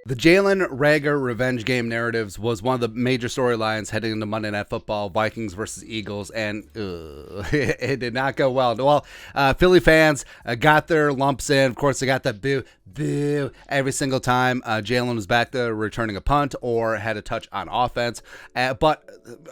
The Jalen Reagor revenge game narratives was one of the major storylines heading into Monday Night Football, Vikings versus Eagles, and it did not go well. Well, Philly fans got their lumps in. Of course, they got that boo every single time Jalen was back there returning a punt or had a touch on offense. But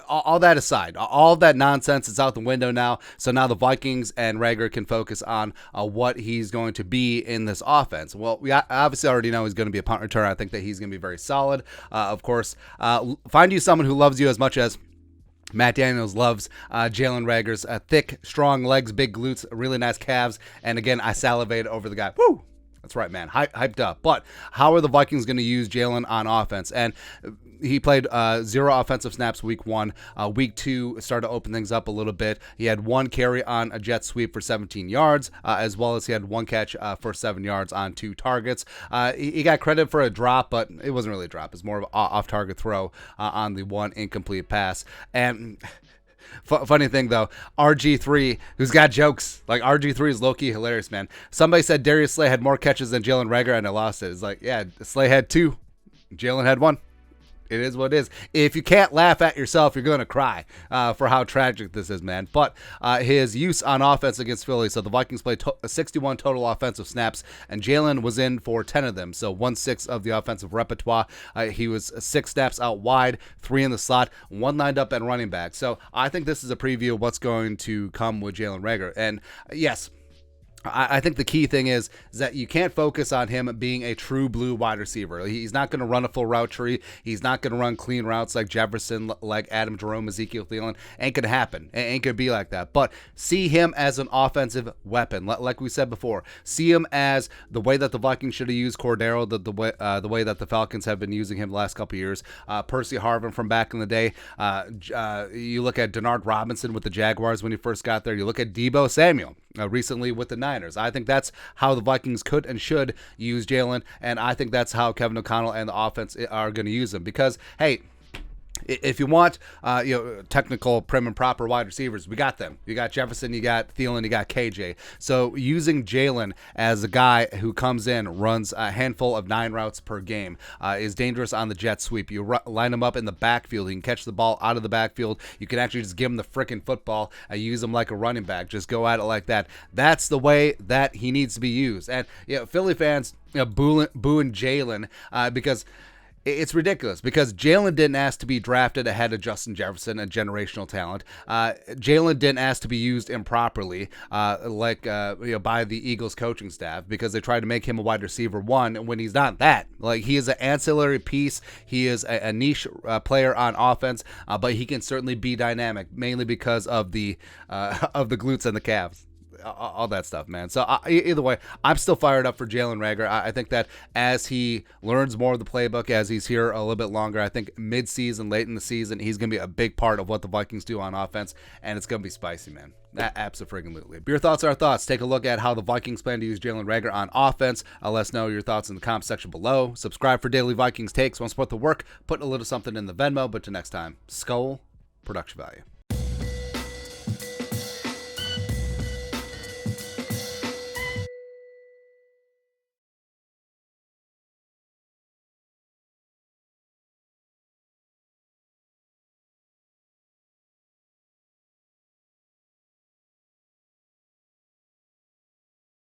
all that aside, all of that nonsense is out the window now. So now the Vikings and Reagor can focus on what he's going to be in this offense. Well, we obviously already know he's going to be a punt returner. I think that he's going to be very solid. Of course, find you someone who loves you as much as Matt Daniels loves Jalen Reagor's thick, strong legs, big glutes, really nice calves. And again, I salivated over the guy. Woo! That's right, man. Hyped up. But how are the Vikings going to use Jalen on offense? And he played 0 offensive snaps week 1. Week 2 started to open things up a little bit. He had 1 carry on a jet sweep for 17 yards, as well as he had 1 catch for 7 yards on 2 targets. He got credit for a drop, but it wasn't really a drop. It's more of an off-target throw on the 1 incomplete pass. And funny thing, though, RG3, who's got jokes. Like, RG3 is low-key hilarious, man. Somebody said Darius Slay had more catches than Jalen Reagor, and I lost it. It's like, yeah, Slay had 2. Jalen had 1. It is what it is. If you can't laugh at yourself, you're going to cry for how tragic this is, man. But his use on offense against Philly, so the Vikings played 61 total offensive snaps, and Jalen was in for 10 of them, so 1/6 of the offensive repertoire. He was 6 snaps out wide, 3 in the slot, 1 lined up at running back. So I think this is a preview of what's going to come with Jalen Reagor. And yes, I think the key thing is that you can't focus on him being a true blue wide receiver. He's not going to run a full route tree. He's not going to run clean routes like Jefferson, like Adam Jerome, Ezekiel Thielen. Ain't going to happen. Ain't going to be like that. But see him as an offensive weapon. Like we said before, see him as the way that the Vikings should have used Cordero, the way that the Falcons have been using him the last couple of years. Percy Harvin from back in the day. You look at Denard Robinson with the Jaguars when he first got there. You look at Deebo Samuel recently with the Niners. I think that's how the Vikings could and should use Jalen, and I think that's how Kevin O'Connell and the offense are going to use him. Because, hey, if you want technical, prim and proper wide receivers, we got them. You got Jefferson, you got Thielen, you got KJ. So using Jalen as a guy who comes in, runs a handful of 9 routes per game, is dangerous on the jet sweep. You line him up in the backfield. You can catch the ball out of the backfield. You can actually just give him the freaking football, use him like a running back. Just go at it like that. That's the way that he needs to be used. And Philly fans booing Jalen because it's ridiculous, because Jalen didn't ask to be drafted ahead of Justin Jefferson, a generational talent. Jalen didn't ask to be used improperly, by the Eagles coaching staff, because they tried to make him a wide receiver 1 when he's not that. Like, he is an ancillary piece. He is a niche player on offense, but he can certainly be dynamic, mainly because of the glutes and the calves. All that stuff, man. So either way, I'm still fired up for Jalen Reagor. I think that as he learns more of the playbook, as he's here a little bit longer, I think mid-season, late in the season, he's going to be a big part of what the Vikings do on offense, and it's going to be spicy, man. Absolutely. Your thoughts are our thoughts. Take a look at how the Vikings plan to use Jalen Reagor on offense. Let us know your thoughts in the comment section below. Subscribe for daily Vikings takes. Want to support the work? Put a little something in the Venmo. But till next time, Skull Production Value.